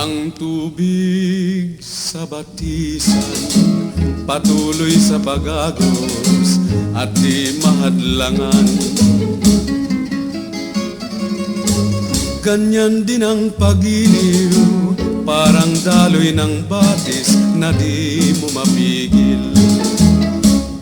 Ang tubig sa batisan, patuloy sa pag-agos at di mahadlangan. Ganyan din ang pag-iliw, parang daloy ng batis na di mo mapigil.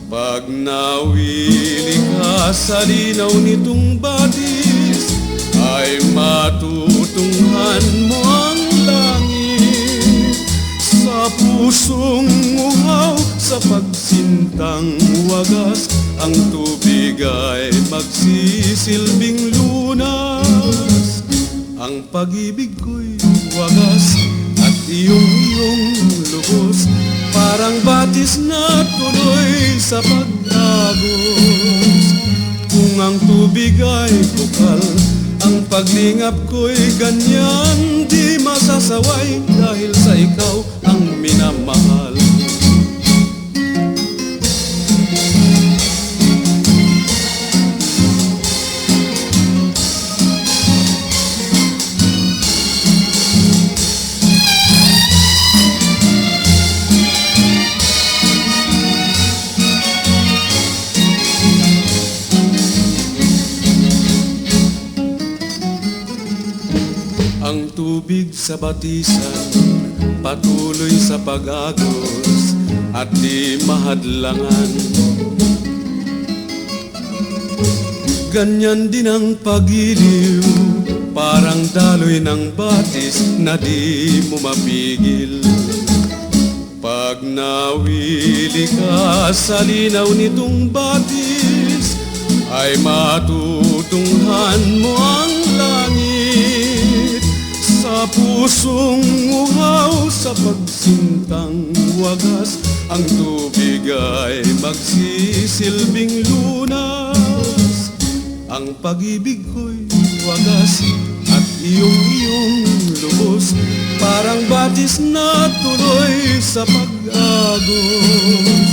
Pag nawili ka sa linaw nitong batis, ay matutunghan mo ang langit. Sa pusong uhaw, sa pagsintang wagas, ang tubig ay magsisilbing lunas. Ang pag-ibig ko'y wagas at iyong lubos, parang batis na tuloy sa pag-agos. Kung ang tubig ay bukal, ang paglingap ko'y ganyan, di masasaway dahil sa ikaw ang minamahal. Ang tubig sa batisan, patuloy sa pag-agos at di mahadlangan. Ganyan din ang pag-iliw, parang daloy ng batis na di mo mapigil. Pag nawili ka sa linaw nitong batis, ay matutunghan mo ang langit. Sa pusong uhaw, sa pagsintang wagas, ang tubig ay magsisilbing lunas. Ang pag-ibig ko'y wagas at iyong lubos, parang batis na tuloy sa pag-agos.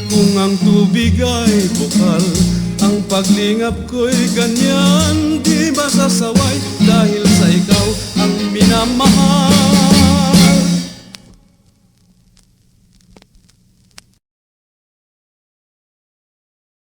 Kung ang tubig ay bukal, ang paglingap ko'y ganyan,